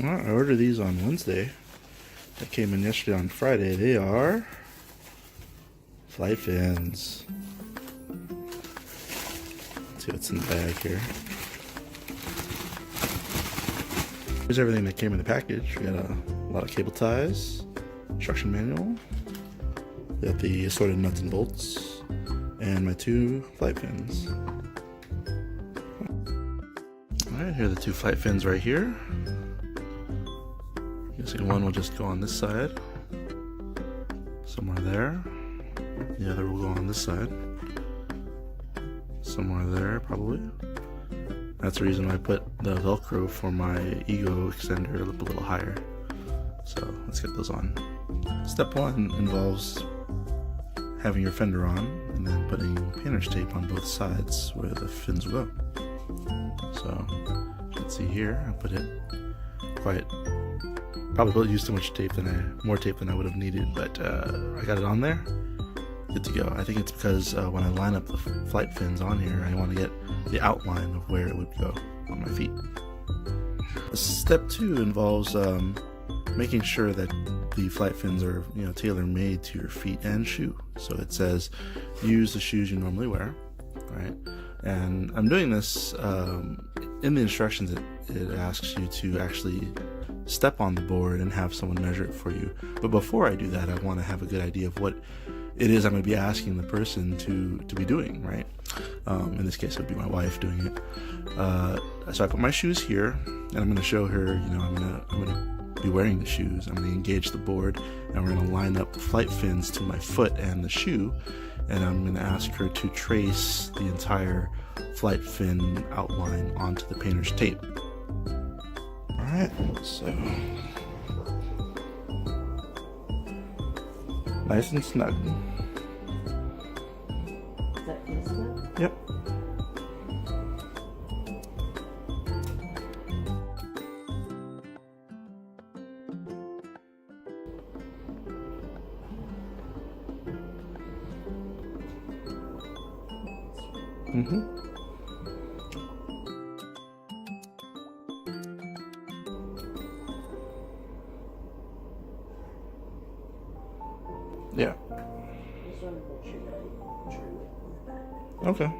Well, I ordered these on Wednesday. They came in yesterday on Friday. They are flight fins. Let's see what's in the bag here. Here's everything that came in the package. We got a lot of cable ties, instruction manual. We got the assorted nuts and bolts, and my 2 flight fins. Alright, here are the 2 flight fins right here. Guessing one will just go on this side, somewhere there. The other will go on this side, somewhere there probably. That's the reason I put the Velcro for my Ego extender up a little higher. So let's get those on. Step 1 involves having your fender on and then putting painter's tape on both sides where the fins will go. So you can see here, I put it probably used too much tape more tape than I would have needed, but I got it on there. Good to go. I think it's because when I line up the flight fins on here, I want to get the outline of where it would go on my feet. Step 2 involves making sure that the flight fins are tailor-made to your feet and shoe. So it says use the shoes you normally wear, right? And I'm doing this in the instructions. It asks you to actually step on the board and have someone measure it for you. But before I do that, I want to have a good idea of what it is I'm going to be asking the person to be doing, right? In this case, it would be my wife doing it. So I put my shoes here, and I'm going to show her, I'm going to be wearing the shoes. I'm going to engage the board, and we're going to line up the flight fins to my foot and the shoe, and I'm going to ask her to trace the entire flight fin outline onto the painter's tape. Alright, so nice and snug. Is that this one? Yep. Yeah. Okay.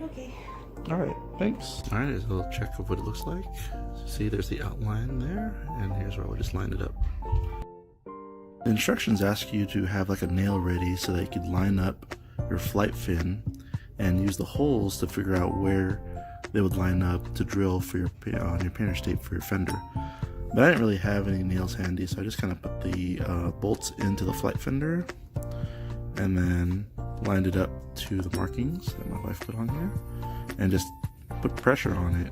Okay. Alright, thanks. Alright, here's a little check of what it looks like. See, there's the outline there, and here's where we'll just line it up. The instructions ask you to have like a nail ready so that you could line up your flight fin and use the holes to figure out where they would line up to drill for your on your painter's tape for your fender. But I didn't really have any nails handy, so I just kind of put the bolts into the flight fender and then lined it up to the markings that my wife put on here and just put pressure on it.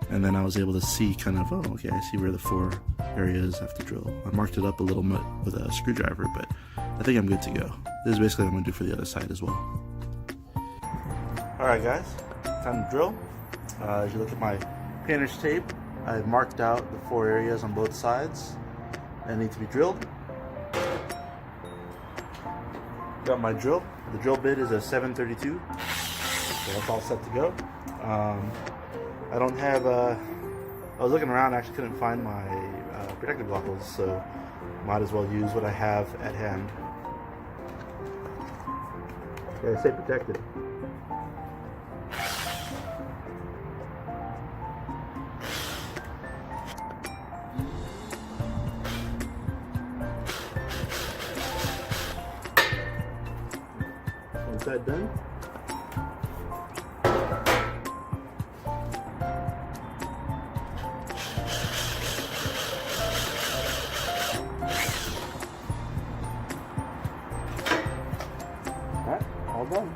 And then I was able to see kind of, oh, okay, I see where the 4 areas have to drill. I marked it up a little bit with a screwdriver, but I think I'm good to go. This is basically what I'm going to do for the other side as well. Alright guys, time to drill. As you look at my painter's tape, I've marked out the 4 areas on both sides that need to be drilled. Got my drill. The drill bit is a 732, so that's all set to go. I don't have, I was looking around, I actually couldn't find my protective goggles, so might as well use what I have at hand. Yeah, stay protected. One side done. Alright, all done.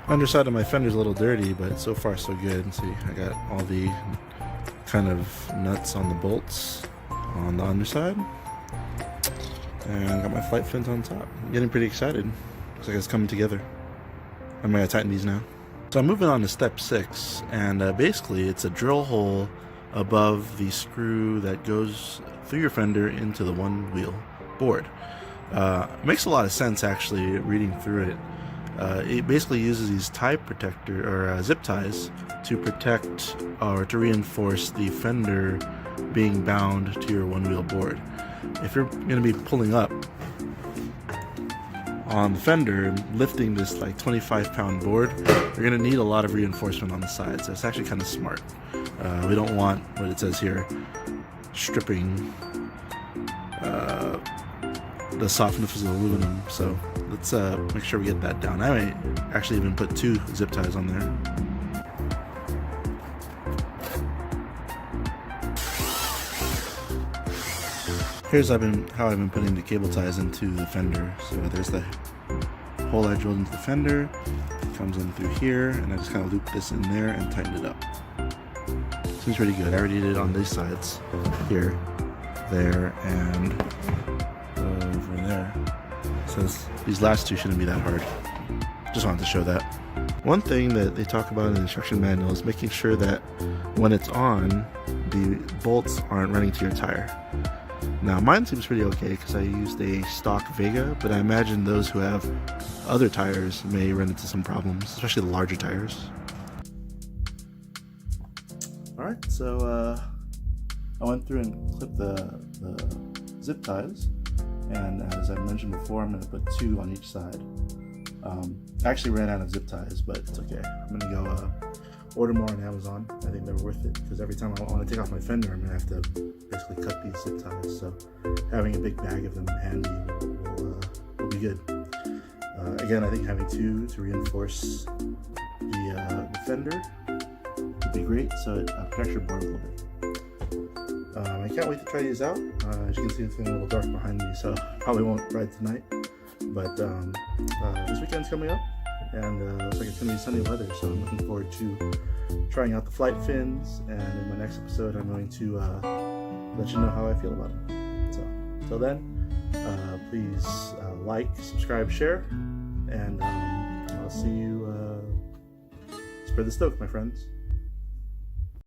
Underside of my fender's a little dirty, but so far so good. See, I got all the kind of nuts on the bolts on the underside. And I got my flight fins on top. I'm getting pretty excited. Looks like it's coming together. I'm gonna tighten these now. So I'm moving on to step 6, and basically it's a drill hole above the screw that goes through your fender into the OneWheel board. It makes a lot of sense actually reading through it. It basically uses these tie protector or zip ties to protect or to reinforce the fender being bound to your one wheel board. If you're going to be pulling up on the fender, lifting this like 25-pound board, you're going to need a lot of reinforcement on the sides. So it's actually kind of smart. We don't want what it says here, stripping the softness of the aluminum. So let's make sure we get that down. I might actually even put 2 zip ties on there. Here's how I've been putting the cable ties into the fender. So there's the hole I drilled into the fender. It comes in through here, and I just kind of loop this in there and tighten it up. Seems pretty good. I already did it on these sides, here, there, and over there. So these last 2 shouldn't be that hard. Just wanted to show that. One thing that they talk about in the instruction manual is making sure that when it's on, the bolts aren't running to your tire. Now mine seems pretty okay because I used a stock Vega, but I imagine those who have other tires may run into some problems, especially the larger tires. Alright, so I went through and clipped the zip ties, and as I mentioned before, I'm going to put 2 on each side. I actually ran out of zip ties, but it's okay. I'm going to go order more on Amazon. I think they're worth it because every time I want to take off my fender, I'm going to have to basically cut these zip ties. So having a big bag of them handy will be good. Again, I think having 2 to reinforce the fender would be great, so it protects your board a little bit. I can't wait to try these out. As you can see, it's getting a little dark behind me, so probably won't ride tonight. But this weekend's coming up, and looks like it's going to be sunny weather, so I'm looking forward to trying out the flight fins, and in my next episode I'm going to let you know how I feel about it. So until then, please like, subscribe, share, and I'll see you. Spread the stoke, my friends.